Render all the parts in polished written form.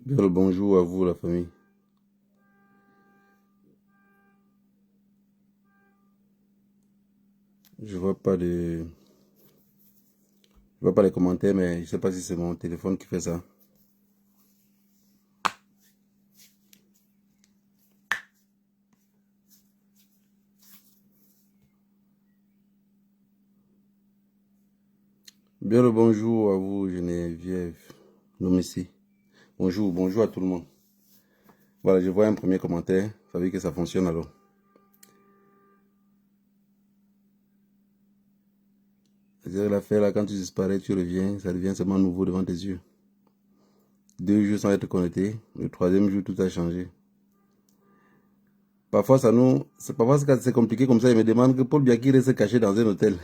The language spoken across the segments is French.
Bien le bonjour à vous, la famille. Je vois pas de, je vois pas les commentaires, mais je sais pas si c'est mon téléphone qui fait ça. Bien le bonjour à vous, Geneviève, Lomissi. Bonjour, bonjour à tout le monde. Voilà, je vois un premier commentaire. Ça veut dire que ça fonctionne alors. C'est-à-dire l'affaire là, quand tu disparais, tu reviens, ça devient seulement nouveau devant tes yeux. 2 jours sans être connecté. Le troisième jour, tout a changé. Parfois, parfois c'est compliqué comme ça. Ils me demandent que Paul Biaki reste caché dans un hôtel.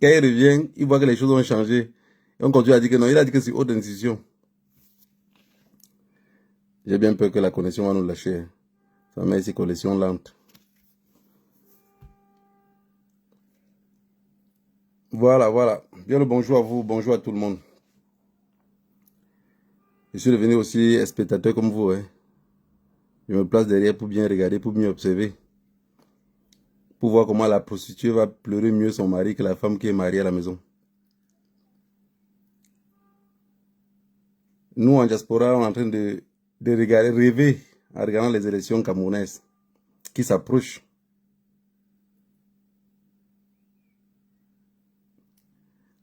Quand il revient, il voit que les choses ont changé. Et on continue à dire que non, il a dit que c'est haute institution. J'ai bien peur que la connexion va nous lâcher. Ça met ces connexions lentes. Voilà, voilà. Bien le bonjour à vous, bonjour à tout le monde. Je suis devenu aussi spectateur comme vous. Hein. Je me place derrière pour bien regarder, pour mieux observer. Pour voir comment la prostituée va pleurer mieux son mari que la femme qui est mariée à la maison. Nous, en diaspora, on est en train de regarder, rêver en regardant les élections camerounaises qui s'approchent.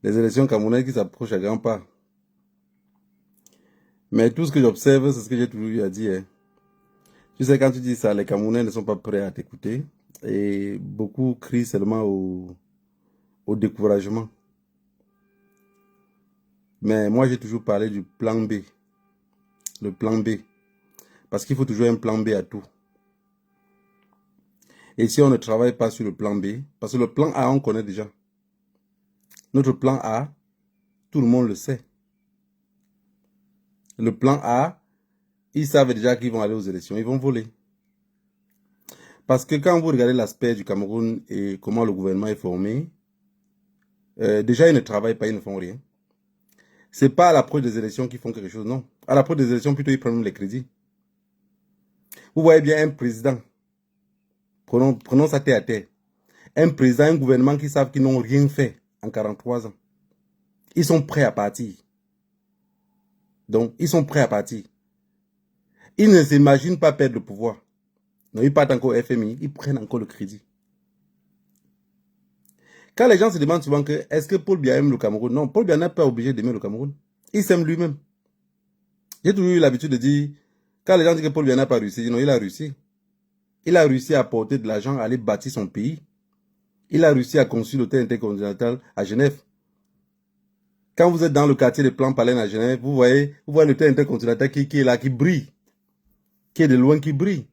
Les élections camerounaises qui s'approchent à grands pas. Mais tout ce que j'observe, c'est ce que j'ai toujours eu à dire. Hein. Tu sais, quand tu dis ça, les Camerounais ne sont pas prêts à t'écouter. Et beaucoup crient seulement au découragement. Mais moi, j'ai toujours parlé du plan B. Le plan B. Parce qu'il faut toujours un plan B à tout. Et si on ne travaille pas sur le plan B, parce que le plan A, on connaît déjà. Notre plan A, tout le monde le sait. Le plan A, ils savent déjà qu'ils vont aller aux élections, ils vont voler. Parce que quand vous regardez l'aspect du Cameroun et comment le gouvernement est formé, déjà ils ne travaillent pas, ils ne font rien. C'est pas à l'approche des élections qu'ils font quelque chose, non. À l'approche des élections, plutôt ils prennent les crédits. Vous voyez bien un président, prenons ça terre à terre. Un président, un gouvernement qui savent qu'ils n'ont rien fait en 43 ans. Ils sont prêts à partir. Donc, ils sont prêts à partir. Ils ne s'imaginent pas perdre le pouvoir. Non, ils partent encore au FMI, ils prennent encore le crédit. Quand les gens se demandent souvent que est-ce que Paul Biya aime le Cameroun? Non, Paul Biya n'est pas obligé d'aimer le Cameroun. Il s'aime lui-même. J'ai toujours eu l'habitude de dire, quand les gens disent que Paul Biya n'a pas réussi, non, il a réussi. Il a réussi à apporter de l'argent, à aller bâtir son pays. Il a réussi à construire l'hôtel intercontinental à Genève. Quand vous êtes dans le quartier de Plan Palais à Genève, vous voyez l'hôtel intercontinental qui est là, qui brille. Qui est de loin, qui brille.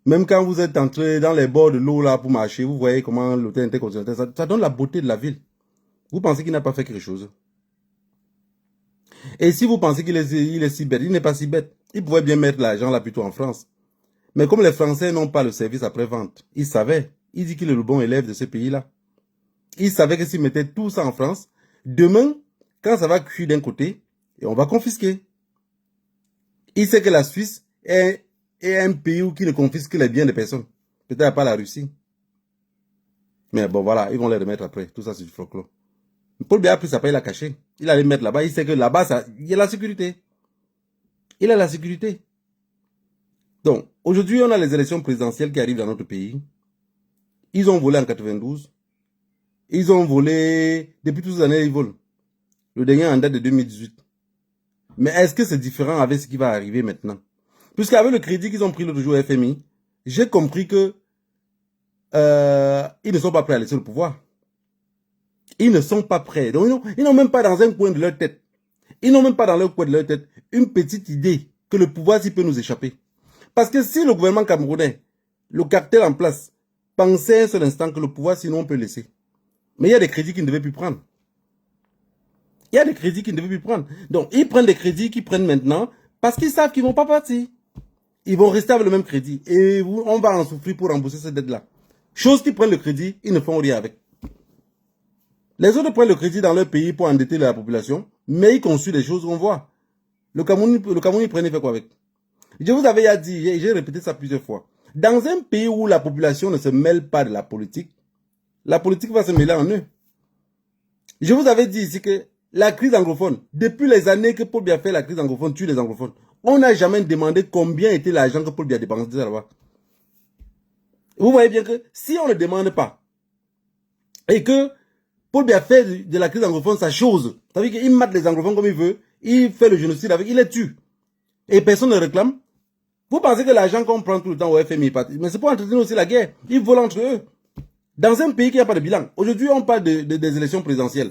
Même quand vous êtes entré dans les bords de l'eau là pour marcher, vous voyez comment l'hôtel intercontinental, ça donne la beauté de la ville. Vous pensez qu'il n'a pas fait quelque chose? Et si vous pensez qu'il est si bête, il n'est pas si bête. Il pouvait bien mettre l'argent là plutôt en France. Mais comme les Français n'ont pas le service après-vente, il savait. Il dit qu'il est le bon élève de ce pays-là. Il savait que s'il mettait tout ça en France, demain, quand ça va cuire d'un côté, et on va confisquer. Il sait que la Suisse est un pays qui ne confisque les biens des personnes. Peut-être pas la Russie. Mais bon, voilà, ils vont les remettre après. Tout ça, c'est du folklore. Paul Biya a pris sa paix, il l'a caché. Il allait mettre là-bas. Il sait que là-bas, il y a la sécurité. Il a la sécurité. Donc, aujourd'hui, on a les élections présidentielles qui arrivent dans notre pays. Ils ont volé en 92. Ils ont volé, depuis toutes ces années, ils volent. Le dernier en date de 2018. Mais est-ce que c'est différent avec ce qui va arriver maintenant? Puisqu'avec le crédit qu'ils ont pris l'autre jour au FMI, j'ai compris que ils ne sont pas prêts à laisser le pouvoir. Ils ne sont pas prêts. Donc, ils n'ont même pas dans un coin de leur tête. Ils n'ont même pas dans leur coin de leur tête une petite idée que le pouvoir s'y peut nous échapper. Parce que si le gouvernement camerounais, le cartel en place, pensait un seul instant que le pouvoir, sinon on peut laisser. Mais il y a des crédits qu'ils ne devaient plus prendre. Il y a des crédits qu'ils ne devaient plus prendre. Donc, ils prennent des crédits qu'ils prennent maintenant parce qu'ils savent qu'ils ne vont pas partir. Ils vont rester avec le même crédit. Et on va en souffrir pour rembourser cette dette-là. Chose qu'ils prennent le crédit, ils ne font rien avec. Les autres prennent le crédit dans leur pays pour endetter la population, mais ils construisent des choses qu'on voit. Le Cameroun, il prenait fait quoi avec? Je vous avais dit, j'ai répété ça plusieurs fois. Dans un pays où la population ne se mêle pas de la politique va se mêler en eux. Je vous avais dit ici que la crise anglophone, depuis les années que Paul Biya fait la crise anglophone, tue les anglophones, on n'a jamais demandé combien était l'argent que Paul Biya dépensait là-bas. Vous voyez bien que si on ne demande pas, et que Paul Biya fait de la crise anglophone sa chose, ça veut dire qu'il mate les anglophones comme il veut, il fait le génocide avec, il les tue. Et personne ne réclame. Vous pensez que l'argent qu'on prend tout le temps au FMI, mais c'est pour entretenir aussi la guerre. Ils volent entre eux. Dans un pays qui n'a pas de bilan. Aujourd'hui, on parle des élections présidentielles.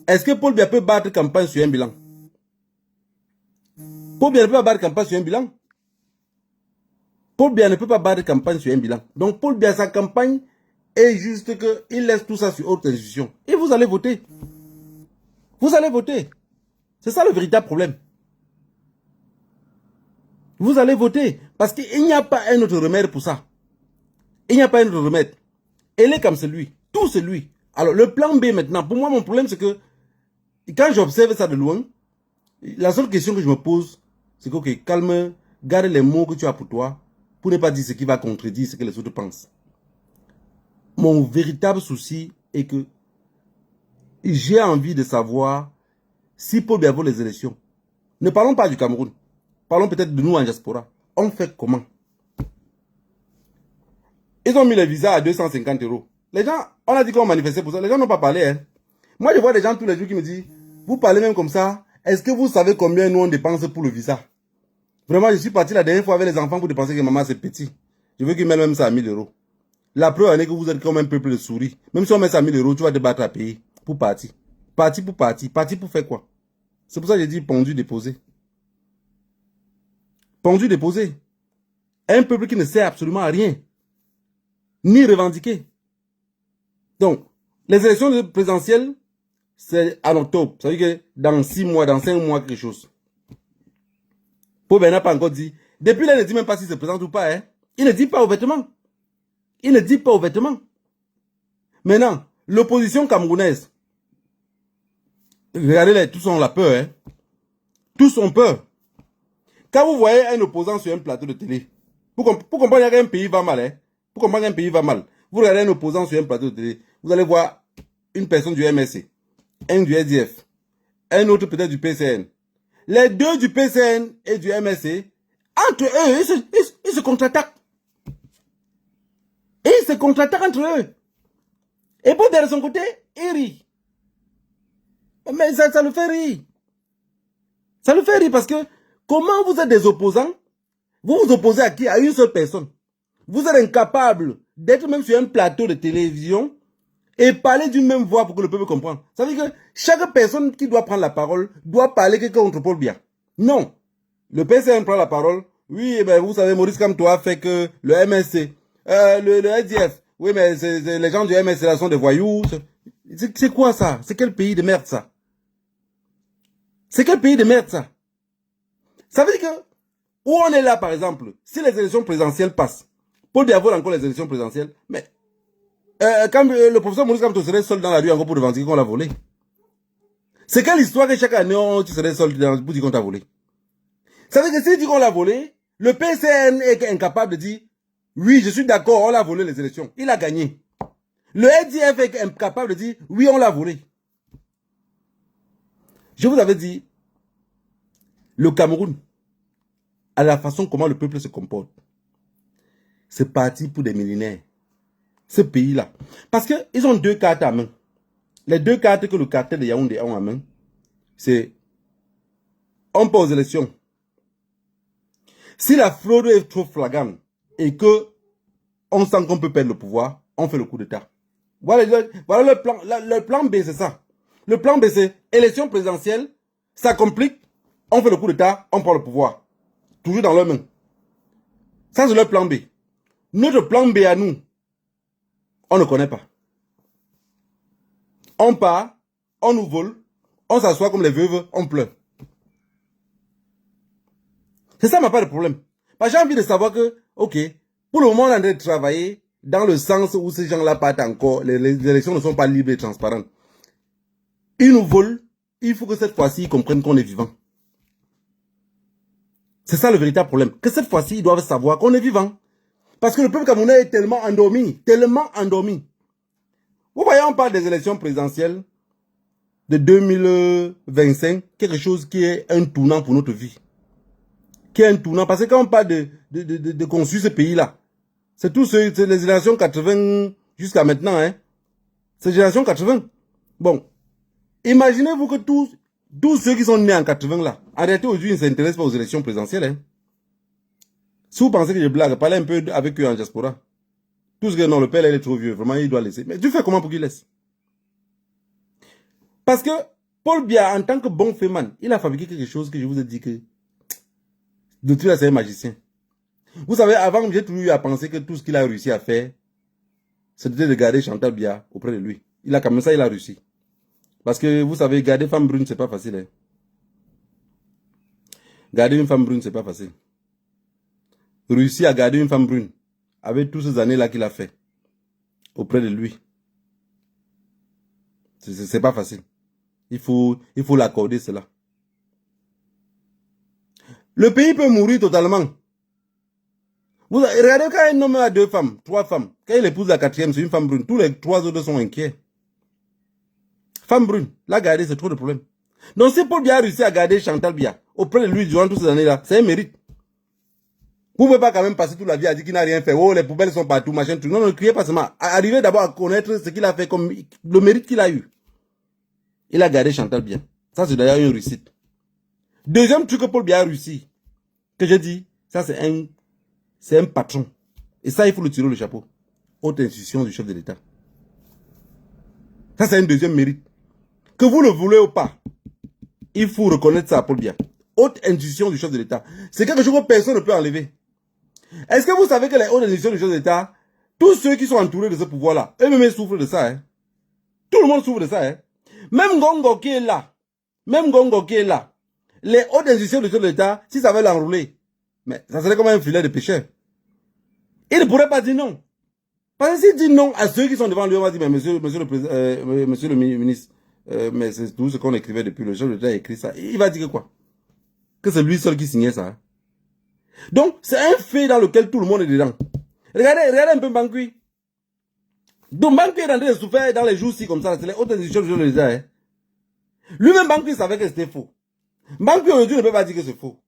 Est-ce que Paul Biya peut battre campagne sur un bilan? Paul Biya ne peut pas battre campagne sur un bilan. Paul Biya ne peut pas battre campagne sur un bilan. Donc Paul Biya, sa campagne est juste qu'il laisse tout ça sur autre institution. Et vous allez voter. Vous allez voter. C'est ça le véritable problème. Vous allez voter. Parce qu'il n'y a pas un autre remède pour ça. Il n'y a pas un autre remède. Elle est comme celui. Tout celui. Alors, le plan B maintenant, pour moi, mon problème, c'est que quand j'observe ça de loin, la seule question que je me pose, c'est que, ok, calme, garde les mots que tu as pour toi, pour ne pas dire ce qui va contredire ce que les autres pensent. Mon véritable souci est que j'ai envie de savoir si Paul Biya vaut les élections. Ne parlons pas du Cameroun. Parlons peut-être de nous en diaspora. On fait comment? Ils ont mis les visas à 250 €. Les gens, on a dit qu'on manifestait pour ça. Les gens n'ont pas parlé. Hein. Moi, je vois des gens tous les jours qui me disent, vous parlez même comme ça. Est-ce que vous savez combien nous on dépense pour le visa? Vraiment, je suis parti la dernière fois avec les enfants pour dépenser que maman c'est petit. Je veux qu'ils mettent même ça à 1000 €. La preuve est que vous êtes comme un peuple de souris. Même si on met ça à 1000 €, tu vas te battre à payer pour partir. Parti pour partir. Parti pour faire quoi? C'est pour ça que j'ai dit pendu déposé. Pendu déposé. Un peuple qui ne sert absolument à rien. Ni revendiquer. Donc, les élections présidentielles, c'est en octobre. Ça veut dire que dans 6 mois, dans 5 mois, quelque chose. Paul Biya n'a pas encore dit. Depuis là, il ne dit même pas s'il se présente ou pas. Hein. Il ne dit pas ouvertement. Il ne dit pas ouvertement. Maintenant, l'opposition camerounaise. Regardez-les, tous ont la peur. Hein. Tous ont peur. Quand vous voyez un opposant sur un plateau de télé, pour comprendre qu'un pays va mal, hein, pour comprendre qu'un pays va mal, vous regardez un opposant sur un plateau de télé, vous allez voir une personne du MSC, un du SDF, un autre peut-être du PCN. Les deux du PCN et du MSC, entre eux, ils se contre-attaquent. Et ils se contre-attaquent entre eux. Et pour de son côté, il rit. Mais ça le fait rire. Ça le fait rire parce que comment vous êtes des opposants? Vous vous opposez à qui? À une seule personne. Vous êtes incapable d'être même sur un plateau de télévision et parler d'une même voix pour que le peuple comprenne. Ça veut dire que chaque personne qui doit prendre la parole doit parler que contre Paul Biya. Non. Le PCN prend la parole. Oui, eh ben, vous savez, Maurice Kamto fait que le MSC, le SDF. Oui, mais les gens du MSC là sont des voyous. C'est quoi ça? C'est quel pays de merde ça? C'est quel pays de merde ça? Ça veut dire que, où on est là par exemple, si les élections présidentielles passent, Paul Biya vole encore les élections présidentielles, mais quand le professeur Maurice Kamto serait seul dans la rue encore pour revendiquer qu'on l'a volé. C'est quelle histoire que chaque année tu serais seul pour dire qu'on t'a volé? Ça veut dire que si tu dis qu'on l'a volé, le PCN est incapable de dire oui, je suis d'accord, on l'a volé les élections. Il a gagné. Le SDF est incapable de dire oui, on l'a volé. Je vous avais dit, le Cameroun, à la façon comment le peuple se comporte, c'est parti pour des millénaires. Ce pays-là. Parce qu'ils ont deux cartes à main. Les deux cartes que le cartel de Yaoundé a en main, c'est on part aux élections. Si la fraude est trop flagrante et que on sent qu'on peut perdre le pouvoir, on fait le coup d'État. Voilà le plan. Le plan B, c'est ça. Le plan B, c'est élection présidentielle, ça complique, on fait le coup d'État, on prend le pouvoir. Toujours dans leurs mains. Ça, c'est le plan B. Notre plan B à nous, on ne connaît pas. On part, on nous vole, on s'assoit comme les veuves, on pleure. C'est ça, ma pas de problème. Parce que j'ai envie de savoir que, ok, pour le moment, on est en train de travailler dans le sens où ces gens-là partent encore, les élections ne sont pas libres et transparentes. Ils nous volent. Il faut que cette fois-ci, ils comprennent qu'on est vivant. C'est ça le véritable problème. Que cette fois-ci, ils doivent savoir qu'on est vivant. Parce que le peuple camerounais est tellement endormi. Tellement endormi. Vous voyez, on parle des élections présidentielles de 2025. Quelque chose qui est un tournant pour notre vie. Qui est un tournant. Parce que quand on parle de construire ce pays-là, c'est tous ceux, c'est les générations 80 jusqu'à maintenant. Hein. C'est génération 80. Bon. Imaginez-vous que tous ceux qui sont nés en 80 là, en réalité aujourd'hui, ils ne s'intéressent pas aux élections présidentielles. Hein. Si vous pensez que je blague, parlez un peu avec eux en diaspora. Tous que non, le père il est trop vieux, vraiment il doit laisser. Mais tu fais comment pour qu'il laisse? Parce que Paul Biya, en tant que bon féman, il a fabriqué quelque chose que je vous ai dit que de tout là c'est un magicien. Vous savez, avant j'ai toujours eu à penser que tout ce qu'il a réussi à faire, c'était de garder Chantal Biya auprès de lui. Il a comme ça, il a réussi. Parce que vous savez, garder femme brune, c'est pas facile. Hein. Garder une femme brune, c'est pas facile. Réussir à garder une femme brune, avec toutes ces années-là qu'il a fait, auprès de lui, c'est pas facile. Il faut l'accorder cela. Le pays peut mourir totalement. Vous regardez quand un homme a 2 femmes, 3 femmes, quand il épouse la 4e, c'est une femme brune, tous les 3 autres sont inquiets. Femme brune, la garder, c'est trop de problème. Donc si Paul Biya a réussi à garder Chantal Biya auprès de lui durant toutes ces années-là, c'est un mérite. Vous ne pouvez pas quand même passer toute la vie à dire qu'il n'a rien fait. Oh, les poubelles sont partout, machin, truc. Non, ne criez pas seulement. Arrivez d'abord à connaître ce qu'il a fait, comme le mérite qu'il a eu. Il a gardé Chantal Biya. Ça, c'est d'ailleurs une réussite. Deuxième truc que Paul Biya a réussi, que j'ai dit, ça c'est un patron. Et ça, il faut le tirer le chapeau. Haute institution du chef de l'État. Ça, c'est un deuxième mérite. Que vous le voulez ou pas, il faut reconnaître ça à Paul Biya. Haute institution du chef de l'État. C'est quelque chose que personne ne peut enlever. Est-ce que vous savez que les hautes institutions du chef de l'État, tous ceux qui sont entourés de ce pouvoir-là, eux-mêmes souffrent de ça. Hein? Tout le monde souffre de ça. Hein? Même Gongo qui est là, les hautes institutions du chef de l'État, si ça veut l'enrouler, mais ça serait comme un filet de pêcheur. Il ne pourrait pas dire non. Parce que s'il dit non à ceux qui sont devant lui, on va dire, mais monsieur le ministre, mais c'est tout ce qu'on écrivait depuis, le chef de l'État a écrit ça. Il va dire quoi? Que c'est lui seul qui signait ça. Hein? Donc, c'est un fait dans lequel tout le monde est dedans. Regardez un peu Mbankui. Donc, Mbankui est en train de souffrir dans les jours-ci comme ça. C'est les hautes institutions de l'État. Hein? Lui-même, Mbankui savait que c'était faux. Mbankui aujourd'hui ne peut pas dire que c'est faux.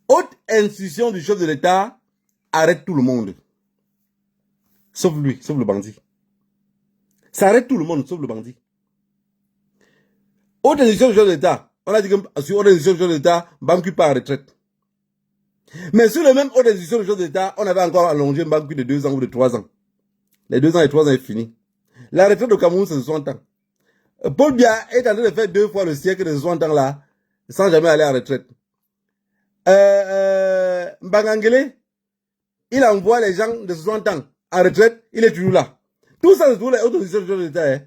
Haute institution du chef de l'État arrête tout le monde. Sauf lui, sauf le bandit. Ça arrête tout le monde, sauf le bandit. Haute institution du chef de l'État, on a dit que sur haute institution du chef de l'État, Mbankui part en retraite. Mais sur le même haute institution du chef de l'État, on avait encore allongé Mbankui de 2 ans ou de 3 ans. Les 2 ans et 3 ans est fini. La retraite au Cameroun, c'est 60 ans. Paul Biya est en train de faire 2 fois le siècle de 60 ans là, sans jamais aller en retraite. Mbangangele, il envoie les gens de 60 ans en retraite, il est toujours là. Tout ça, c'est pour les hautes institutions de l'État. Hein.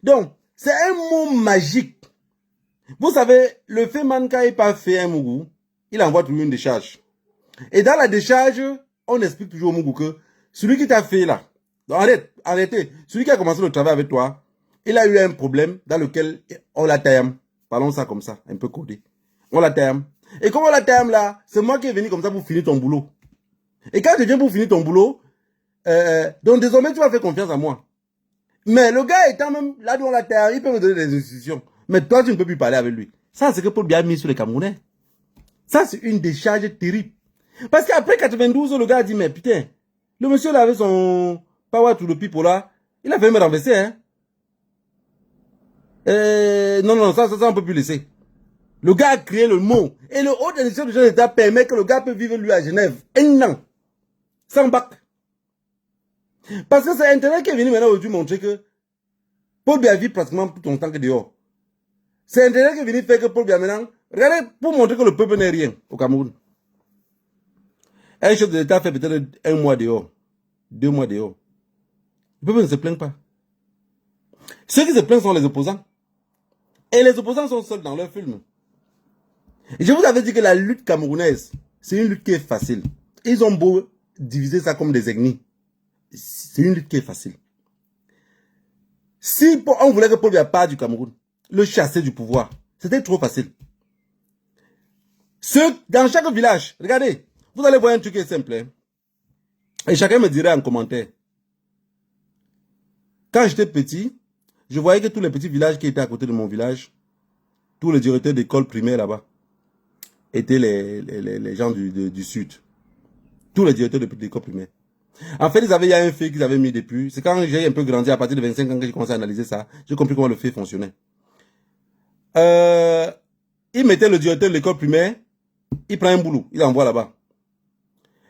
Donc, c'est un mot magique. Vous savez, le Féman, quand il pas fait un Mougou, il envoie toujours une décharge. Et dans la décharge, on explique toujours au Mougou que celui qui t'a fait là, arrêtez, celui qui a commencé le travail avec toi, il a eu un problème dans lequel on la taille. Parlons ça comme ça, un peu codé. On la taille. Et comme on la taille là, c'est moi qui est venu comme ça pour finir ton boulot. Et quand je viens pour finir ton boulot, donc désormais tu vas faire confiance à moi. Mais le gars étant même là où on la taille, il peut me donner des instructions. Mais toi, tu ne peux plus parler avec lui. Ça, c'est que Paul Biya a mis sur les Camerounais. Ça, c'est une décharge terrible. Parce qu'après 92, le gars a dit, mais putain, le monsieur là avec son power to the people là, il a fait me renverser, hein. Non, ça, on peut plus laisser. Le gars a créé le mot. Et le haut institution du chef de l'État permet que le gars peut vivre lui à Genève. Un an. Sans bac. Parce que c'est Internet qui est venu maintenant aujourd'hui montrer que Paul Biya vit pratiquement tout son temps que dehors. C'est Internet qui est venu faire que Paul Biya maintenant, regardez, pour montrer que le peuple n'est rien au Cameroun. Un chef de l'État fait peut-être 1 mois dehors, 2 mois dehors. Le peuple ne se plaint pas. Ceux qui se plaignent sont les opposants. Et les opposants sont seuls dans leur film. Et je vous avais dit que la lutte camerounaise, c'est une lutte qui est facile. Ils ont beau diviser ça comme des ethnies. C'est une lutte qui est facile. Si on voulait que Paul Biya parte du Cameroun, le chasser du pouvoir, c'était trop facile. Dans chaque village, regardez, vous allez voir un truc qui est simple. Hein, et chacun me dirait en commentaire. Quand j'étais petit, je voyais que tous les petits villages qui étaient à côté de mon village, tous les directeurs d'école primaire là-bas, étaient les gens du sud. Tous les directeurs d'école primaire. En fait, il y a un fait qu'ils avaient mis depuis. C'est quand j'ai un peu grandi, à partir de 25 ans, que j'ai commencé à analyser ça. J'ai compris comment le fait fonctionnait. Il mettait le directeur de l'école primaire, il prend un boulot, il envoie là-bas.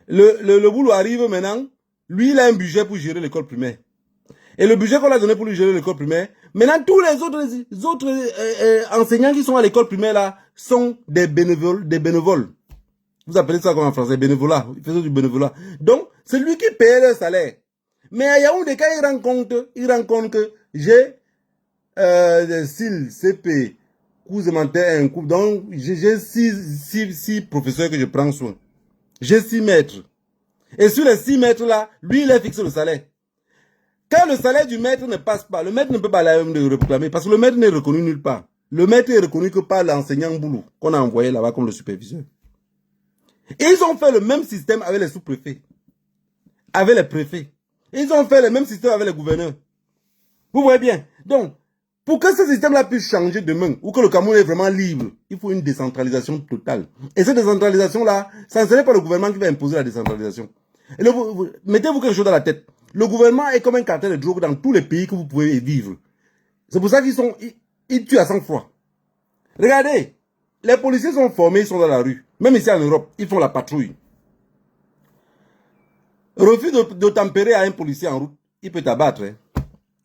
Le boulot arrive maintenant, lui, il a un budget pour gérer l'école primaire. Et le budget qu'on a donné pour lui gérer l'école primaire, maintenant, tous les autres enseignants qui sont à l'école primaire là, sont des bénévoles. Vous appelez ça comment en français? Bénévolat. Ils faisaient du bénévolat. Donc, c'est lui qui paye le salaire. Mais à Yaoundé, quand il rend compte que j'ai SIL, CP, cours élémentaires, un cours. Donc, j'ai six professeurs que je prends soin. J'ai 6 maîtres. Et sur les 6 maîtres là, lui, il a fixé le salaire. Quand le salaire du maître ne passe pas, le maître ne peut pas le réclamer parce que le maître n'est reconnu nulle part. Le maître est reconnu que par l'enseignant boulot qu'on a envoyé là-bas comme le superviseur. Et ils ont fait le même système avec les sous-préfets, avec les préfets. Ils ont fait le même système avec les gouverneurs. Vous voyez bien. Donc, pour que ce système-là puisse changer demain, ou que le Cameroun est vraiment libre, il faut une décentralisation totale. Et cette décentralisation-là, ça ne serait pas le gouvernement qui va imposer la décentralisation. Mettez-vous quelque chose dans la tête. Le gouvernement est comme un cartel de drogue dans tous les pays que vous pouvez vivre. C'est pour ça ils tuent à sang-froid. Regardez, les policiers sont formés, ils sont dans la rue. Même ici en Europe, ils font la patrouille. Refus de tempérer à un policier en route, il peut t'abattre. Hein.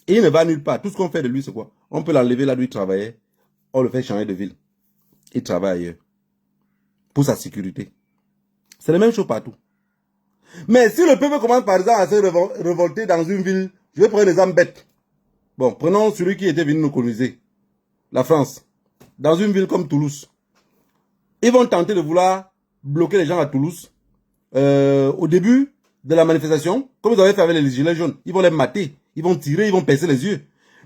Et il ne va nulle part. Tout ce qu'on fait de lui, c'est quoi? On peut l'enlever là où il travaillait. On le fait changer de ville. Il travaille ailleurs. Pour sa sécurité. C'est la même chose partout. Mais si le peuple commence par exemple à se révolter dans une ville, je vais prendre des exemples bêtes. Bon, prenons celui qui était venu nous coloniser. La France. Dans une ville comme Toulouse. Ils vont tenter de vouloir bloquer les gens à Toulouse. Au début de la manifestation, comme ils avaient fait avec les gilets jaunes, ils vont les mater, ils vont tirer, ils vont percer les yeux.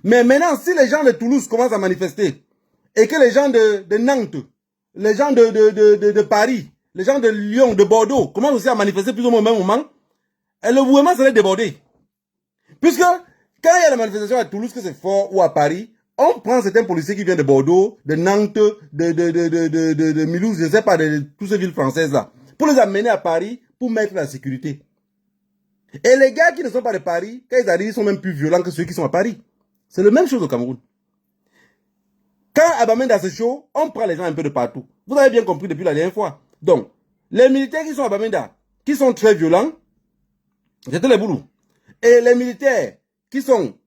Mais maintenant, si les gens de Toulouse commencent à manifester, et que les gens de Nantes, les gens de Paris, les gens de Lyon, de Bordeaux, commencent aussi à manifester plus ou moins au même moment, et le gouvernement serait débordé. Puisque, quand il y a la manifestation à Toulouse, que c'est fort, ou à Paris, on prend certains policiers qui viennent de Bordeaux, de Nantes, de Mulhouse, je ne sais pas, de toutes ces villes françaises là, pour les amener à Paris, pour mettre la sécurité. Et les gars qui ne sont pas de Paris, quand ils arrivent, ils sont même plus violents que ceux qui sont à Paris. C'est la même chose au Cameroun. Quand Abamenda se chaud, on prend les gens un peu de partout. Vous avez bien compris depuis la dernière fois. Donc, les militaires qui sont à Abamenda, qui sont très violents, c'était les boulous. Et les militaires qui sont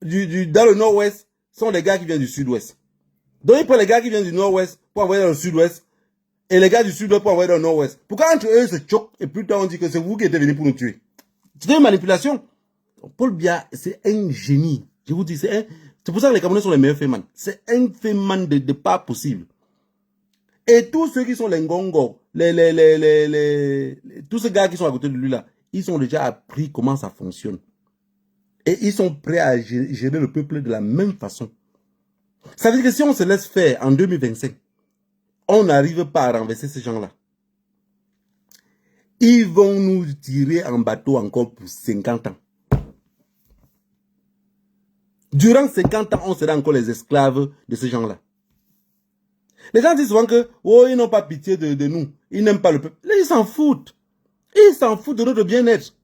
dans le nord-ouest, sont les gars qui viennent du sud-ouest. Donc, ils prennent les gars qui viennent du nord-ouest pour envoyer dans le sud-ouest. Et les gars du sud-ouest pour envoyer dans le nord-ouest. Pourquoi entre eux se choquent et plus tard on dit que c'est vous qui êtes venus pour nous tuer? C'est une manipulation. Paul Biya, c'est un génie. Je vous dis, c'est pour ça que les Camerounais sont les meilleurs fémans. C'est un féman de pas possible. Et tous ceux qui sont les Ngongo, tous ces gars qui sont à côté de lui là, ils ont déjà appris comment ça fonctionne. Et ils sont prêts à gérer le peuple de la même façon. Ça veut dire que si on se laisse faire en 2025, on n'arrive pas à renverser ces gens-là. Ils vont nous tirer en bateau encore pour 50 ans. Durant 50 ans, on sera encore les esclaves de ces gens-là. Les gens disent souvent que, oh, ils n'ont pas pitié de nous. Ils n'aiment pas le peuple. Là, ils s'en foutent. Ils s'en foutent de notre bien-être.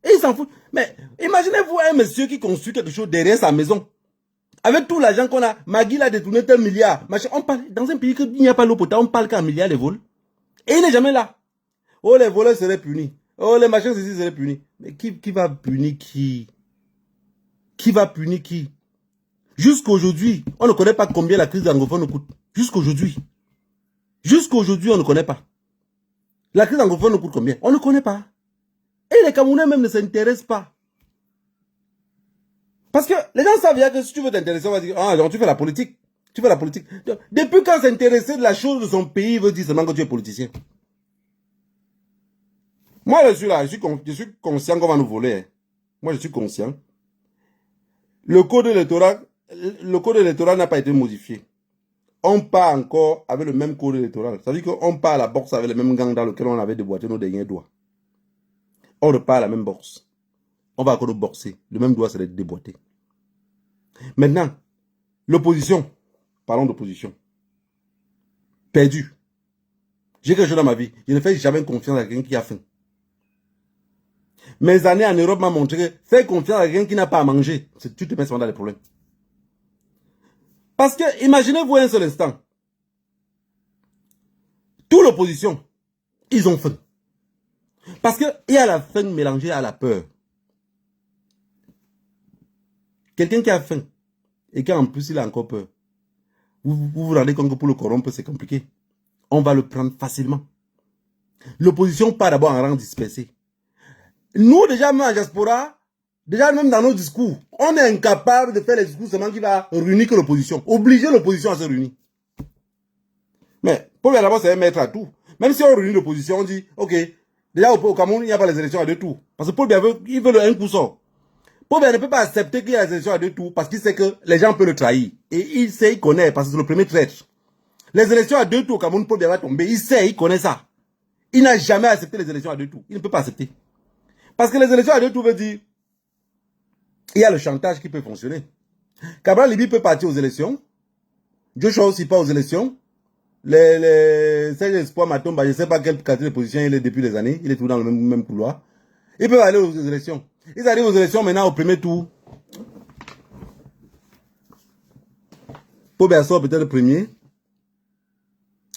Ils s'en foutent. Mais imaginez-vous un monsieur qui construit quelque chose derrière sa maison. Avec tout l'argent qu'on a, Magui l'a détourné tel milliard. On parle, dans un pays où il n'y a pas l'eau potable, on parle qu'un milliard de vols. Et il n'est jamais là. Oh, les voleurs seraient punis. Oh, les machins ici seraient punis. Mais qui va punir qui? Qui va punir qui? Jusqu'aujourd'hui, on ne connaît pas combien la crise anglophone coûte. Jusqu'aujourd'hui. Jusqu'aujourd'hui, on ne connaît pas. La crise anglophone coûte combien? On ne connaît pas. Et les Camerounais même ne s'intéressent pas. Parce que les gens savent bien que si tu veux t'intéresser, on va dire, ah, tu fais la politique. Tu fais la politique. Depuis quand s'intéresser de la chose de son pays veut dire seulement que tu es politicien? Moi, je suis là, je suis conscient qu'on va nous voler. Hein. Moi, je suis conscient. Le code électoral n'a pas été modifié. On part encore avec le même code électoral. Ça veut dire qu'on part à la boxe avec le même gang dans lequel on avait déboîté nos derniers doigts. On repart à la même boxe. On va encore nous boxer. Le même doigt serait déboîté. Maintenant, l'opposition. Parlons d'opposition. Perdu. J'ai quelque chose dans ma vie. Je ne fais jamais confiance à quelqu'un qui a faim. Mes années en Europe m'ont montré que faire confiance à quelqu'un qui n'a pas à manger, tu te mets souvent dans les problèmes. Parce que, imaginez-vous un seul instant. Toute l'opposition, ils ont faim. Parce qu'il y a la faim mélangée à la peur. Quelqu'un qui a faim et qui en plus il a encore peur. Vous rendez compte que pour le corrompre, c'est compliqué. On va le prendre facilement. L'opposition part d'abord en rang dispersé. Nous, déjà, même en diaspora, déjà même dans nos discours, on est incapable de faire les discours seulement qui va réunir que l'opposition. Obliger l'opposition à se réunir. Mais, pour d'abord, c'est mettre à tout. Même si on réunit l'opposition, on dit, ok, déjà au Cameroun, il n'y a pas les élections à deux tours. Parce que Paul Biya il veut le un coup sort. Paul Biya ne peut pas accepter qu'il y ait les élections à deux tours parce qu'il sait que les gens peuvent le trahir. Et il sait, il connaît, parce que c'est le premier traître. Les élections à deux tours au Cameroun, Paul Biya va tomber. Il sait, il connaît ça. Il n'a jamais accepté les élections à deux tours. Il ne peut pas accepter. Parce que les élections à deux tours veut dire, il y a le chantage qui peut fonctionner. Cabral Libi peut partir aux élections. Joshua aussi pas aux élections. Serge Espoir Matomba, je ne sais pas quelle catégorie de position il est depuis des années. Il est toujours dans le même couloir. Ils peuvent aller aux élections. Ils arrivent aux élections maintenant au premier tour. Paul Biya sort peut-être le premier.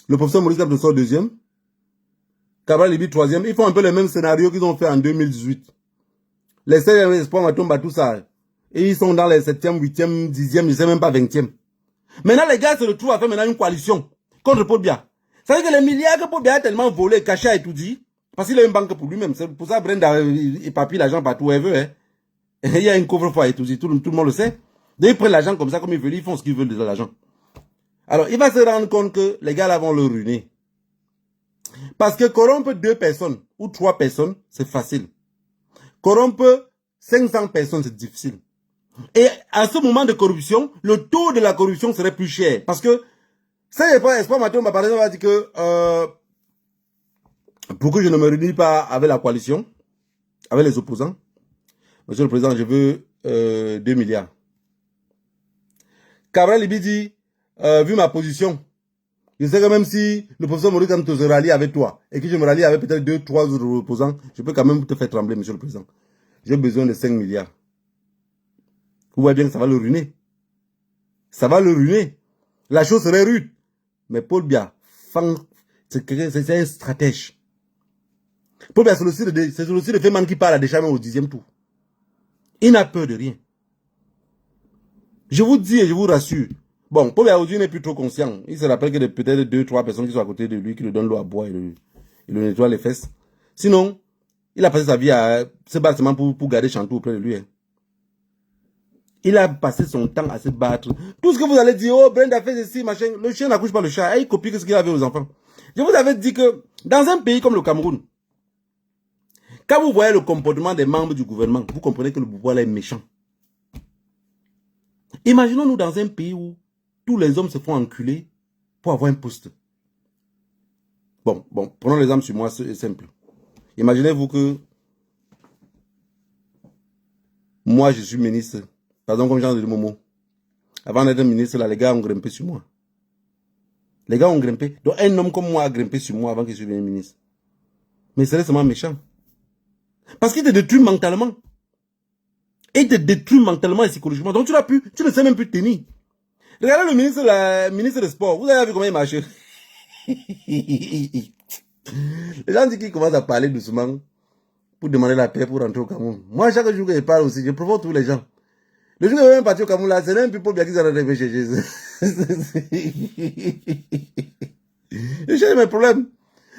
Le professeur Maurice Kamto sort deuxième. Cabral Libi troisième. Ils font un peu le même scénario qu'ils ont fait en 2018. Les Serge Espoir Matomba, tout ça. Et ils sont dans les 7e, 8e, 10e, je ne sais même pas 20e. Maintenant, les gars se retrouvent à faire maintenant une coalition contre Paul Biya. Ça veut dire que les milliards que Paul Biya a tellement volé, caché et tout dit, parce qu'il a une banque pour lui-même. C'est pour ça Brenda papille l'argent partout où elle veut. Hein. Il y a une coffre-fort et tout dit, tout le monde le sait. Donc ils prennent l'argent comme ça, comme ils veulent, ils font ce qu'ils veulent de l'argent. Alors, il va se rendre compte que les gars là vont le ruiner. Parce que corrompre 2 personnes ou 3 personnes, c'est facile. Corrompre 500 personnes, c'est difficile. Et à ce moment de corruption, le taux de la corruption serait plus cher. Parce que, ça n'est pas Espoir Matomba, par exemple, va dire que, pour que je ne me réunis pas avec la coalition, avec les opposants, Monsieur le Président, je veux 2 milliards. Cabral Libi dit, vu ma position, je sais que même si le professeur Maurice Kamto se rallie avec toi, et que je me rallie avec peut-être 2, 3 autres opposants, je peux quand même te faire trembler, Monsieur le Président. J'ai besoin de 5 milliards. Vous voyez bien que ça va le ruiner. Ça va le ruiner. La chose serait rude. Mais Paul Biya, c'est un stratège. Paul Biya, c'est aussi le Feman qui parle à Deschamps au 10e tour. Il n'a peur de rien. Je vous dis et je vous rassure. Bon, Paul Biya aujourd'hui n'est plus trop conscient. Il se rappelle que peut-être 2, 3 personnes qui sont à côté de lui, qui lui donnent l'eau à boire et le nettoient les fesses. Sinon, il a passé sa vie à se battre seulement pour garder Chantou auprès de lui. Hein. Il a passé son temps à se battre. Tout ce que vous allez dire, oh, Brenda fait ceci, machin. Le chien n'accouche pas le chat. Il copie ce qu'il avait aux enfants. Je vous avais dit que dans un pays comme le Cameroun, quand vous voyez le comportement des membres du gouvernement, vous comprenez que le pouvoir est méchant. Imaginons-nous dans un pays où tous les hommes se font enculer pour avoir un poste. Bon, prenons l'exemple sur moi, c'est simple. Imaginez-vous que moi, je suis ministre. Par exemple, comme Jean de Momo. Avant d'être ministre, là, les gars ont grimpé sur moi. Les gars ont grimpé. Donc, un homme comme moi a grimpé sur moi avant que je devienne ministre. Mais c'est seulement méchant. Parce qu'il te détruit mentalement. Et il te détruit mentalement et psychologiquement. Donc, tu ne sais même plus tenir. Regardez le ministre des Sports. Vous avez vu comment il marche. Les gens disent qu'il commence à parler doucement pour demander la paix pour rentrer au Cameroun. Moi, chaque jour que je parle aussi, je provoque tous les gens. Le jour que je vais même partir au Cameroun, là, c'est même plus pour bien qu'ils en arrivent chez Jésus. Je cherche mes problèmes.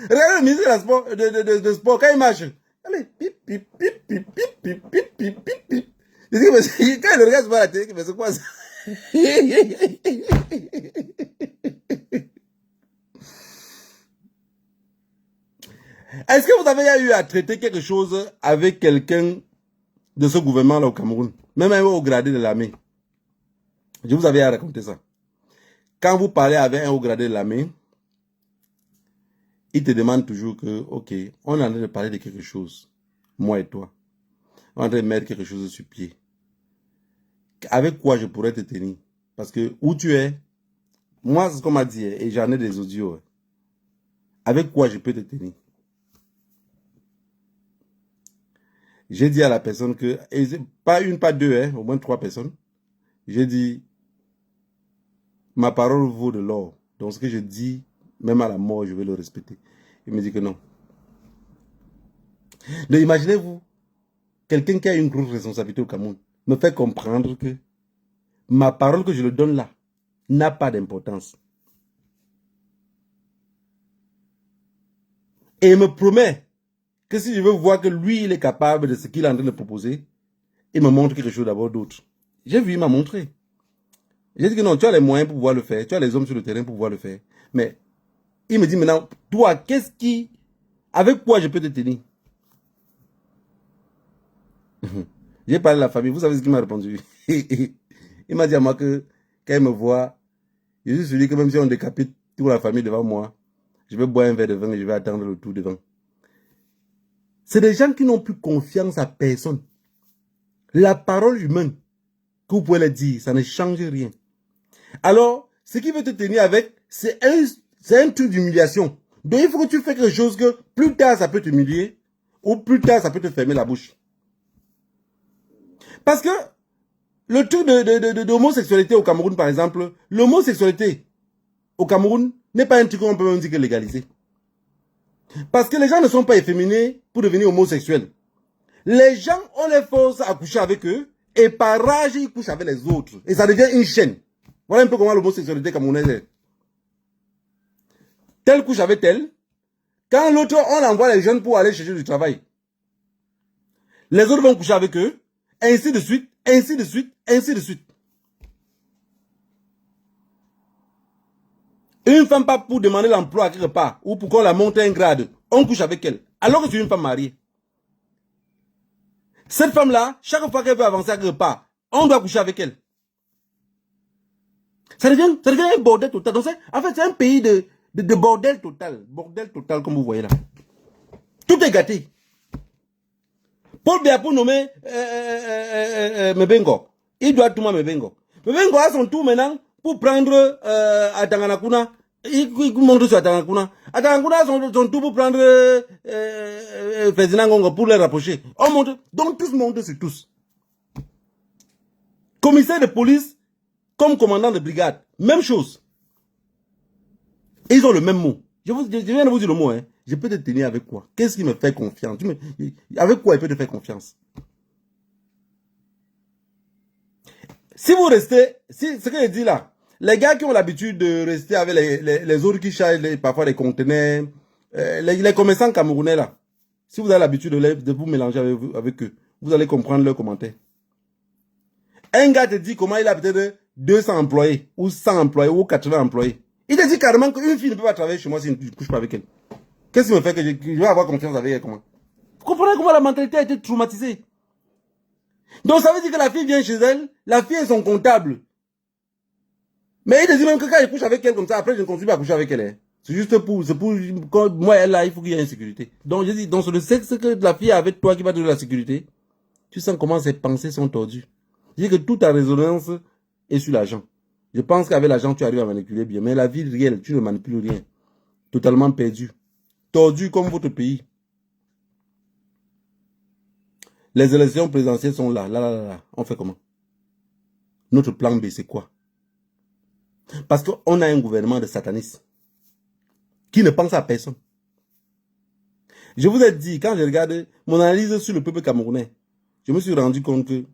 Regardez le ministre de sport, quand il marche. Allez, pip, pip, pip, pip, pip, pip, pip, pip, pip, pip. Je dis, mais quand il regarde sur la télé, mais c'est quoi ça? Est-ce que vous avez eu à traiter quelque chose avec quelqu'un de ce gouvernement-là au Cameroun? Même un haut gradé de l'armée. Je vous avais à raconter ça. Quand vous parlez avec un haut gradé de l'armée, il te demande toujours que, ok, on est en train de parler de quelque chose, moi et toi. On est en train de mettre quelque chose sur pied. Avec quoi je pourrais te tenir? Parce que où tu es, moi, c'est ce qu'on m'a dit, et j'en ai des audios. Avec quoi je peux te tenir? J'ai dit à la personne que, et pas une, pas deux, au moins 3 personnes, j'ai dit, ma parole vaut de l'or. Donc ce que je dis, même à la mort, je vais le respecter. Il me dit que non. Donc imaginez-vous, quelqu'un qui a une grosse responsabilité au Cameroun, me fait comprendre que ma parole que je le donne là n'a pas d'importance. Et il me promet que si je veux voir que lui, il est capable de ce qu'il est en train de proposer, il me montre quelque chose d'abord d'autre. J'ai vu, il m'a montré. J'ai dit que non, tu as les moyens pour pouvoir le faire, tu as les hommes sur le terrain pour pouvoir le faire. Mais il me dit maintenant, toi, qu'est-ce qui, avec quoi je peux te tenir? J'ai parlé de la famille, vous savez ce qu'il m'a répondu? Il m'a dit à moi que quand il me voit, je suis celui que même si on décapite toute la famille devant moi, je vais boire un verre de vin et je vais attendre le tour devant. C'est des gens qui n'ont plus confiance à personne. La parole humaine que vous pouvez leur dire, ça ne change rien. Alors, ce qui veut te tenir avec, c'est un truc d'humiliation. Donc, il faut que tu fasses quelque chose que plus tard, ça peut t'humilier ou plus tard, ça peut te fermer la bouche. Parce que le truc d'homosexualité au Cameroun, par exemple, l'homosexualité au Cameroun n'est pas un truc qu'on peut même dire que légaliser. Parce que les gens ne sont pas efféminés pour devenir homosexuels. Les gens, on les force à coucher avec eux et par rage, ils couchent avec les autres. Et ça devient une chaîne. Voilà un peu comment l'homosexualité camerounaise est. Tel couche avec tel. Quand l'autre, on envoie les jeunes pour aller chercher du travail. Les autres vont coucher avec eux. Ainsi de suite, ainsi de suite, ainsi de suite. Une femme pas pour demander l'emploi à quelque part ou pour qu'on la monte un grade, on couche avec elle. Alors que c'est une femme mariée. Cette femme-là, chaque fois qu'elle veut avancer à quelque part, on doit coucher avec elle. Ça devient un bordel total. Donc en fait, c'est un pays de bordel total. Bordel total, comme vous voyez là. Tout est gâté. Paul Biya pour nommer Mebengo. Il doit tout Mebengo. Mebengo a son tour maintenant pour prendre Atanganakuna. Il monte sur Atanganakuna. Atanganakuna a son tour pour prendre Ferdinand Ngongo pour les rapprocher. On monte. Donc tous montent sur tous. Commissaire de police comme commandant de brigade. Même chose. Ils ont le même mot. Je viens de vous dire le mot. Hein. Je peux te tenir avec quoi? Qu'est-ce qui me fait confiance? Avec quoi il peut te faire confiance? Si vous restez, ce que je dis là, les gars qui ont l'habitude de rester avec les autres qui chargent parfois les conteneurs, les commerçants camerounais là, si vous avez l'habitude de vous mélanger avec eux, vous allez comprendre leurs commentaires. Un gars te dit comment il a peut-être 200 employés, ou 100 employés, ou 80 employés. Il te dit carrément qu'une fille ne peut pas travailler chez moi si je ne couche pas avec elle. Qu'est-ce qui me fait que je vais avoir confiance avec elle? Comment? Vous comprenez comment la mentalité a été traumatisée? Donc ça veut dire que la fille vient chez elle, la fille est son comptable. Mais il te dit même que quand je couche avec elle comme ça, après je ne continue pas à coucher avec elle. Hein. C'est juste pour quand moi elle là, il faut qu'il y ait une sécurité. Donc je dis, dans le sexe que la fille est avec toi qui va te donner la sécurité, tu sens comment ses pensées sont tordues. Je dis que toute ta résonance est sur l'argent. Je pense qu'avec l'argent, tu arrives à manipuler bien. Mais la vie réelle, tu ne manipules rien. Totalement perdu. Tordu comme votre pays. Les élections présidentielles sont là. Là. On fait comment? Notre plan B, c'est quoi? Parce qu'on a un gouvernement de satanistes qui ne pense à personne. Je vous ai dit, quand je regarde mon analyse sur le peuple camerounais, je me suis rendu compte que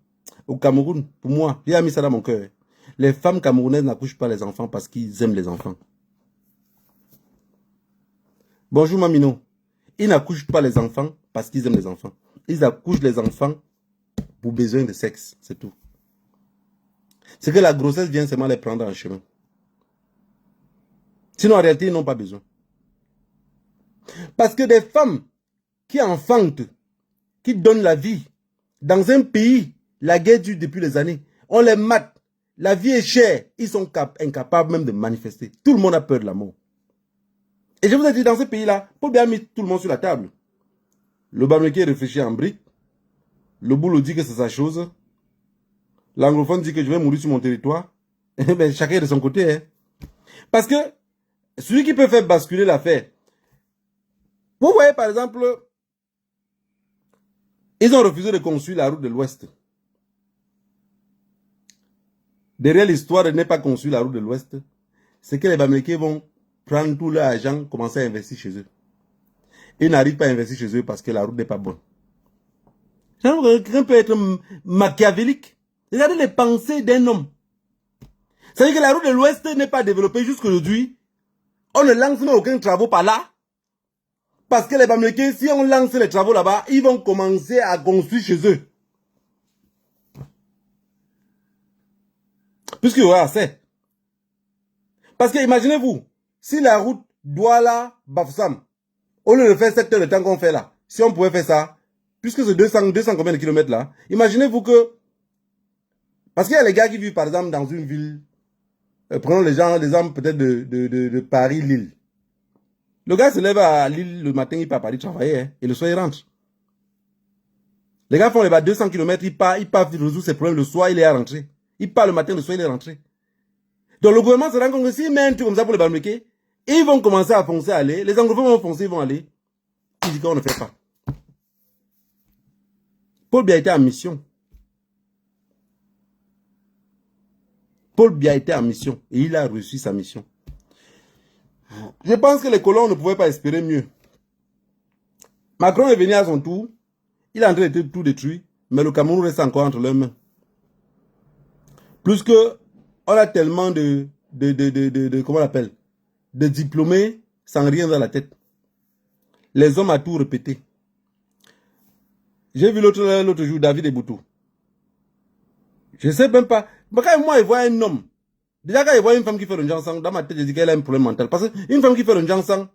au Cameroun, pour moi, j'ai mis ça dans mon cœur. Les femmes camerounaises n'accouchent pas les enfants parce qu'ils aiment les enfants. Bonjour Mamino. Ils n'accouchent pas les enfants parce qu'ils aiment les enfants. Ils accouchent les enfants pour besoin de sexe, c'est tout. C'est que la grossesse vient seulement les prendre en chemin. Sinon, en réalité, ils n'ont pas besoin. Parce que des femmes qui enfantent, qui donnent la vie. Dans un pays, la guerre dure depuis des années. On les mate. La vie est chère. Ils sont incapables même de manifester. Tout le monde a peur de la mort. Et je vous ai dit, dans ce pays-là, Paul Biya a mis tout le monde sur la table. Le Bamileke réfléchit en brique. Le boulot dit que c'est sa chose. L'anglophone dit que je vais mourir sur mon territoire. Mais chacun est de son côté. Hein. Parce que celui qui peut faire basculer l'affaire. Vous voyez par exemple, ils ont refusé de construire la route de l'Ouest. Derrière l'histoire de ne pas construire la route de l'Ouest, c'est que les Bamileke vont prendre tout leur argent, commencer à investir chez eux. Ils n'arrivent pas à investir chez eux parce que la route n'est pas bonne. Quelqu'un peut être machiavélique. Regardez les pensées d'un homme. C'est-à-dire que la route de l'Ouest n'est pas développée jusqu'aujourd'hui. On ne lance même aucun travaux par là. Parce que les Bamileke, si on lance les travaux là-bas, ils vont commencer à construire chez eux. Puisqu'il y aura assez. Parce que imaginez-vous, si la route Douala-Bafoussam, au lieu de faire 7 heures de temps qu'on fait là, si on pouvait faire ça, puisque c'est 200 combien de kilomètres là, imaginez-vous que, parce qu'il y a les gars qui vivent par exemple dans une ville, prenons les gens peut-être de Paris-Lille. Le gars se lève à Lille le matin, il part à Paris travailler, hein, et le soir il rentre. Les gars font les 200 km, il part résoudre ses problèmes le soir, il est à rentrer. Il part le matin, le soir, il est rentré. Donc le gouvernement se rend compte que s'il met un truc comme ça pour les Bamileke, ils vont commencer à foncer, aller. Les anglophones vont foncer, ils vont aller. Il dit qu'on ne fait pas. Paul Biya était en mission. Paul Biya était en mission et il a reçu sa mission. Je pense que les colons ne pouvaient pas espérer mieux. Macron est venu à son tour. Il est en train de tout détruire, mais le Cameroun reste encore entre leurs mains. Plus que on a tellement comment on l'appelle, de diplômés sans rien dans la tête. Les hommes à tout répéter. J'ai vu l'autre jour David Eboutou. Je ne sais même pas. Mais quand moi, je vois un homme, déjà quand je vois une femme qui fait le jansan, dans ma tête, je dis qu'elle a un problème mental. Parce qu'une femme qui fait le jansan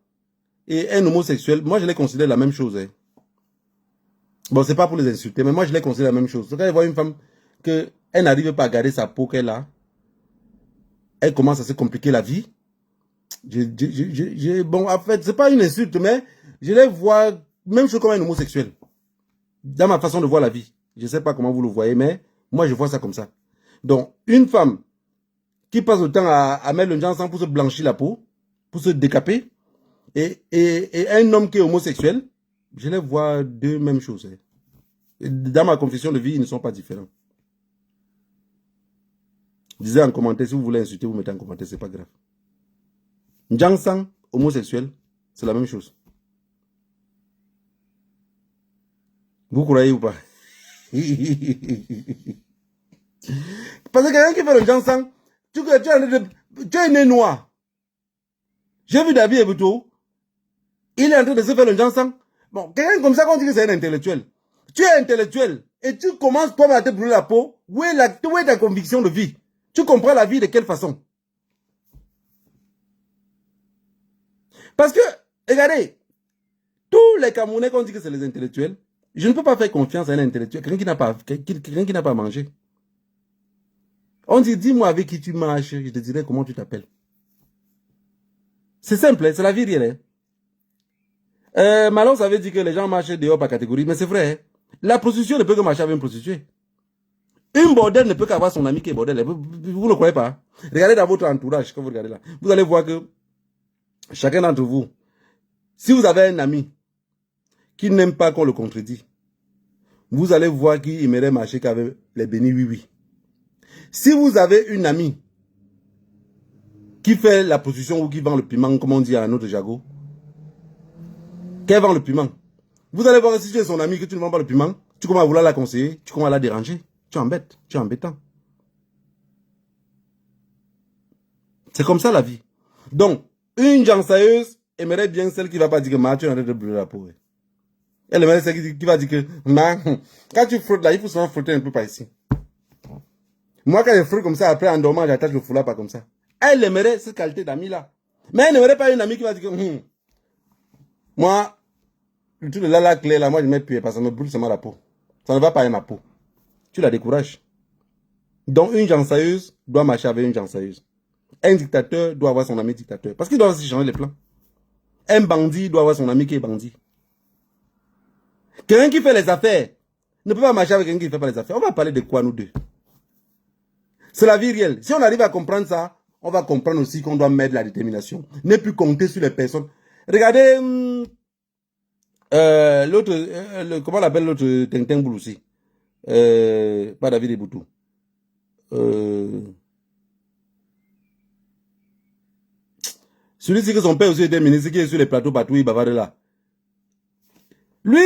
et un homosexuel, moi je les considère la même chose. Hein. Bon, c'est pas pour les insulter, mais moi je les considère la même chose. Quand je vois une femme qu'elle n'arrive pas à garder sa peau qu'elle a, elle commence à se compliquer la vie. Bon, en fait, c'est pas une insulte, mais je les vois même chose comme un homosexuel. Dans ma façon de voir la vie. Je ne sais pas comment vous le voyez, mais moi je vois ça comme ça. Donc, une femme qui passe le temps à mettre le jansan pour se blanchir la peau, pour se décaper, et un homme qui est homosexuel, je les vois deux mêmes choses. Hein. Dans ma confession de vie, ils ne sont pas différents. Disez en commentaire, si vous voulez insulter, vous mettez en commentaire, c'est pas grave. Jansan, homosexuel, c'est la même chose. Vous croyez ou pas? Parce que quelqu'un qui fait le jansan, tu es né noir. J'ai vu David Eboutou, il est en train de se faire le jansan. Bon, quelqu'un comme ça, qu'on dit que c'est un intellectuel. Tu es intellectuel et tu commences toi à te brûler la peau. Où est ta conviction de vie? Tu comprends la vie de quelle façon? Parce que, regardez, tous les Camerounais qu'on dit que c'est les intellectuels, je ne peux pas faire confiance à un intellectuel, quelqu'un qui n'a pas mangé. On dit, dis-moi avec qui tu marches, je te dirai comment tu t'appelles. C'est simple, c'est la vie réelle. Malon, ça veut dire que les gens marchent dehors par catégorie, mais c'est vrai. Hein? La prostitution ne peut que marcher avec une prostituée. Une bordelle ne peut qu'avoir son ami qui est bordelle. Vous ne le croyez pas? Regardez dans votre entourage, quand vous regardez là. Vous allez voir que chacun d'entre vous, si vous avez un ami qui n'aime pas qu'on le contredit, vous allez voir qu'il aimerait marcher qu'avec les bénis oui-oui. Si vous avez une amie qui fait la prostitution ou qui vend le piment, comme on dit à notre jargon, qu'elle vend le piment, vous allez voir que si tu es son ami que tu ne vends pas le piment, tu commences à vouloir la conseiller, tu commences à la déranger, tu embêtes, tu es embêtant. C'est comme ça la vie. Donc, une jansailleuse aimerait bien celle qui ne va pas dire que tu es en train de brûler la peau. Elle aimerait celle qui va dire que quand tu frottes là, il faut souvent frotter un peu par ici. Moi, quand je frotte comme ça, après en dormant, j'attache le foulard pas comme ça. Elle aimerait cette qualité d'amie là. Mais elle n'aimerait pas une amie qui va dire que moi, Le truc de la clé, là, moi, je mets plus parce que ça me brûle seulement la peau. Ça ne va pas à ma peau. Tu la décourages. Donc, une jansailleuse doit marcher avec une jansailleuse. Un dictateur doit avoir son ami dictateur. Parce qu'il doit aussi changer les plans. Un bandit doit avoir son ami qui est bandit. Quelqu'un qui fait les affaires ne peut pas marcher avec quelqu'un qui ne fait pas les affaires. On va parler de quoi, nous deux? C'est la vie réelle. Si on arrive à comprendre ça, on va comprendre aussi qu'on doit mettre la détermination. Ne plus compter sur les personnes. Regardez l'autre, comment on appelle l'autre Tintin Bouloussi? Pas David Eboutou. Celui-ci que son père aussi était ministre, qui est sur les plateaux partout, il bavarde là. Lui,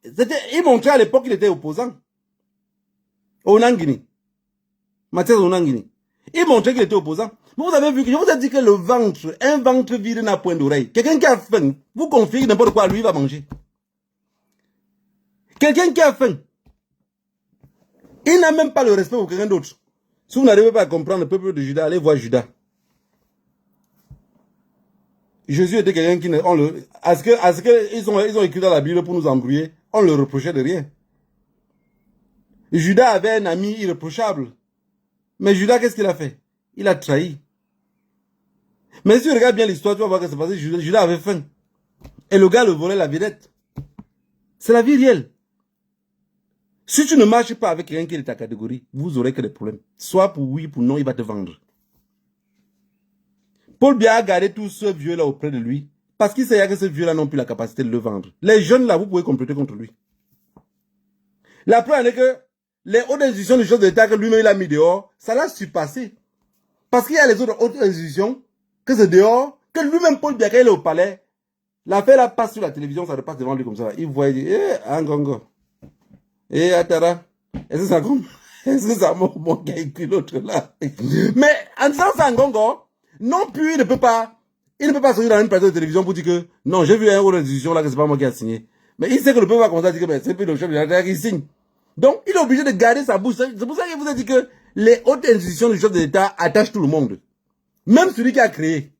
il montrait à l'époque qu'il était opposant. Au Nangini. Mathias Onangini. Il montrait qu'il était opposant. Mais vous avez vu que je vous ai dit que le ventre, un ventre vide n'a point d'oreille. Quelqu'un qui a faim, vous confiez n'importe quoi, lui, il va manger. Quelqu'un qui a faim, il n'a même pas le respect pour quelqu'un d'autre. Si vous n'arrivez pas à comprendre le peuple de Juda, allez voir Juda. Jésus était quelqu'un qui... Est-ce qu'ils ont écrit dans la Bible pour nous embrouiller? On ne le reprochait de rien. Judas avait un ami irréprochable. Mais Judas, qu'est-ce qu'il a fait? Il a trahi. Mais si tu regardes bien l'histoire, tu vas voir que c'est parce que Judas avait faim. Et le gars le volait la vedette. C'est la vie réelle. Si tu ne marches pas avec quelqu'un qui est de ta catégorie, vous aurez que des problèmes. Soit pour oui, pour non, il va te vendre. Paul Biya a gardé tout ce vieux-là auprès de lui parce qu'il sait que ce vieux-là n'a plus la capacité de le vendre. Les jeunes là, vous pouvez compléter contre lui. La preuve est que les hautes institutions de choses de l'État que lui-même il a mis dehors, ça l'a surpassé. Parce qu'il y a les autres hautes institutions que c'est dehors, que lui-même Paul Biya, quand il est au palais, l'affaire là passe sur la télévision, ça repasse devant lui comme ça. Il voit, il dit, Angongo. Atara. Est-ce que ça mon gars écrit l'autre là? Mais en disant ça, Angongo, non plus, il ne peut pas sortir dans une plateau de télévision pour dire que non, j'ai vu un haute institution là que c'est pas moi qui a signé. Mais il sait que le peuple va commencer à dire que c'est plus le chef de l'État qui signe. Donc, il est obligé de garder sa bouche. C'est pour ça que je vous ai dit que les hautes institutions du chef de l'État attachent tout le monde. Même celui qui a créé.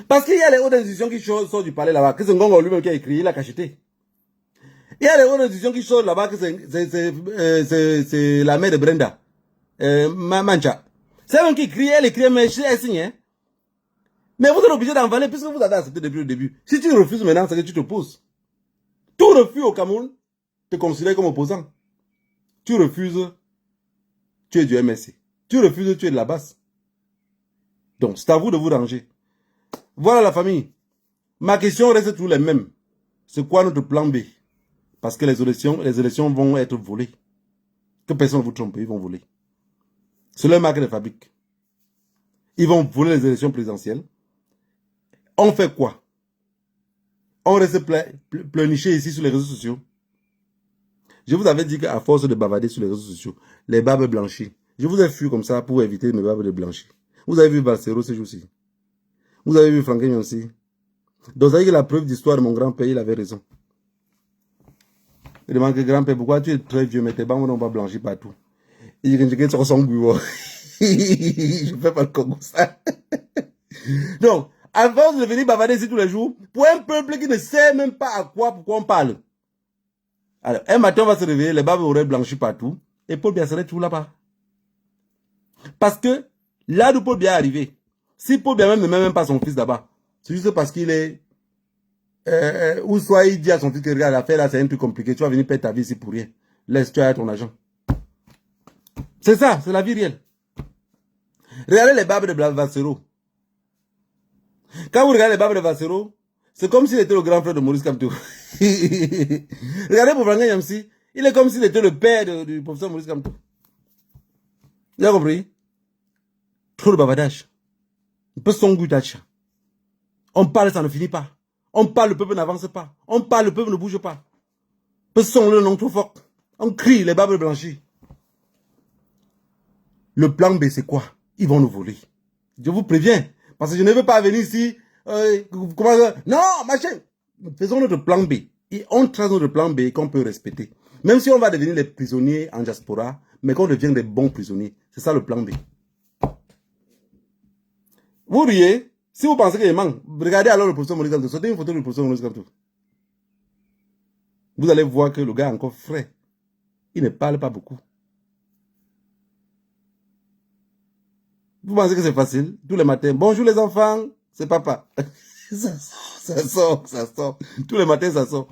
Parce qu'il y a les hautes institutions qui sortent du palais là-bas, que c'est Ngongo lui-même qui a écrit, il a cacheté. Il y a les hautes institutions qui sortent là-bas, que c'est la mère de Brenda. Mancha. C'est elle qui crie, elle écrit, mais elle signe. Hein? Mais vous êtes obligé d'envaler puisque vous avez accepté depuis le début. Si tu refuses maintenant, c'est que tu te pousses. Tout refus au Cameroun te considère comme opposant. Tu refuses, tu es du MSC. Tu refuses, tu es de la basse. Donc, c'est à vous de vous ranger. Voilà la famille. Ma question reste toujours les mêmes. C'est quoi notre plan B? Parce que les élections vont être volées. Que personne ne vous trompe, ils vont voler. C'est leur marque de fabrique. Ils vont voler les élections présidentielles. On fait quoi? On reste pleurnicher ici sur les réseaux sociaux. Je vous avais dit qu'à force de bavarder sur les réseaux sociaux, les barbes blanchies, je vous ai fui comme ça pour éviter mes barbes de blanchir. Vous avez vu Balsero ce jour-ci. Vous avez vu Franklin aussi. Donc ça veut dire que la preuve d'histoire de mon grand-père, il avait raison. Il demande que grand-père, pourquoi tu es très vieux, mais tes barbes n'ont pas blanchi partout. Il dit que tu son goût. Je fais pas le Congo ça. Donc, à force de venir bavarder ici tous les jours, pour un peuple qui ne sait même pas pourquoi on parle. Alors, un matin, on va se réveiller, les barbes auraient blanchi partout, et Paul Biya serait toujours là-bas. Parce que, là d'où Paul Biya est arrivé, si Paul Biya même ne met même pas son fils là-bas, c'est juste parce qu'il est... ou soit il dit à son fils que regarde, l'affaire là, c'est un truc compliqué, tu vas venir perdre ta vie ici pour rien. Laisse-toi à ton agent. C'est ça, c'est la vie réelle. Regardez les barbes de Vassero. Quand vous regardez les barbes de Vassero, c'est comme s'il était le grand frère de Maurice Kamto. Regardez pour Franklin Yamsi, il est comme s'il était le père du professeur Maurice Kamto. Vous avez compris? Trop de bavardage. Un peu son goût d'achat. On parle, ça ne finit pas. On parle, le peuple n'avance pas. On parle, le peuple ne bouge pas. Peu son le nom trop fort. On crie, les barbes blanchies. Le plan B, c'est quoi? Ils vont nous voler. Je vous préviens. Parce que je ne veux pas venir ici. Non, machin. Faisons notre plan B. Et on trace notre plan B qu'on peut respecter. Même si on va devenir les prisonniers en diaspora, mais qu'on devienne des bons prisonniers. C'est ça le plan B. Vous riez. Si vous pensez que je manque, regardez alors le professeur Maurice Kamto. Sortez une photo du professeur Maurice Kamto. Vous allez voir que le gars est encore frais. Il ne parle pas beaucoup. Vous pensez que c'est facile? Tous les matins, bonjour les enfants, c'est papa. Ça sort. Tous les matins, ça sort.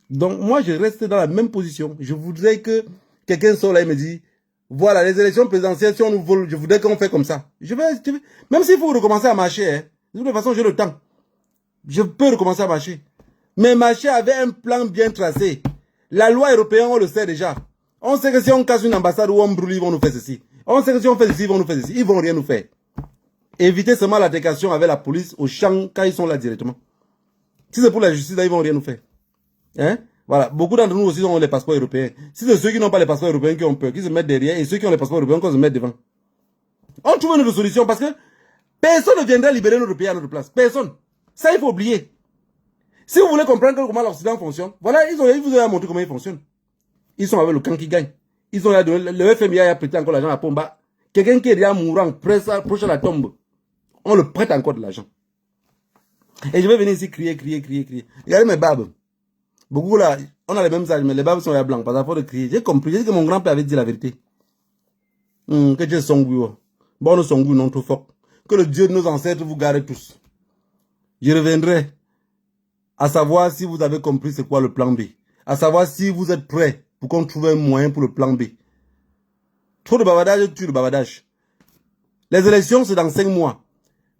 Donc, moi, je reste dans la même position. Je voudrais que quelqu'un sort là et me dit, voilà, les élections présidentielles, si on nous vole, je voudrais qu'on fait comme ça. Même s'il faut recommencer à marcher, hein, de toute façon, j'ai le temps. Je peux recommencer à marcher. Mais marcher avec un plan bien tracé. La loi européenne, on le sait déjà. On sait que si on casse une ambassade ou on brûle, ils vont nous faire ceci. On sait que si on fait ceci, ils vont nous faire ceci. Ils vont rien nous faire. Évitez seulement l'altercation avec la police au champ quand ils sont là directement. Si c'est pour la justice, là, ils vont rien nous faire. Hein? Voilà. Beaucoup d'entre nous aussi ont les passeports européens. Si c'est ceux qui n'ont pas les passeports européens qui ont peur, qui se mettent derrière, et ceux qui ont les passeports européens qui se mettent devant. On trouve une autre solution parce que personne ne viendra libérer notre pays à notre place. Personne. Ça, il faut oublier. Si vous voulez comprendre comment l'Occident fonctionne, voilà, ils vous ont montré comment il fonctionne. Ils sont avec le camp qui gagne. Ils ont le FMI a prêté encore l'argent à Pomba. Quelqu'un qui est déjà mourant, proche à la tombe, on le prête encore de l'argent. Et je vais venir ici crier. Regardez mes barbes. Beaucoup là, on a les mêmes âges, mais les barbes sont à blanc. Par rapport de crier. J'ai compris, j'ai dit que mon grand-père avait dit la vérité. Que Dieu son goût. Bon, son goût non trop fort. Que le Dieu de nos ancêtres vous garde tous. Je reviendrai à savoir si vous avez compris c'est quoi le plan B. À savoir si vous êtes prêts pour qu'on trouve un moyen pour le plan B. Trop de bavardage tue le bavardage. Les élections, c'est dans 5 mois.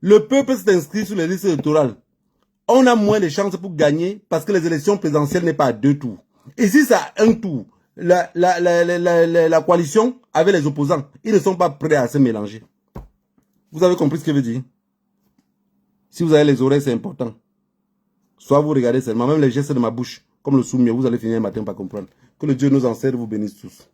Le peuple s'est inscrit sur les listes électorales. On a moins de chances pour gagner parce que les élections présidentielles n'est pas à 2 tours. Et si c'est à 1 tour, la coalition avec les opposants, ils ne sont pas prêts à se mélanger. Vous avez compris ce que je veux dire? Si vous avez les oreilles, c'est important. Soit vous regardez seulement, même les gestes de ma bouche, comme le soumis, vous allez finir un matin par comprendre. Que le Dieu de nos ancêtres vous bénisse tous.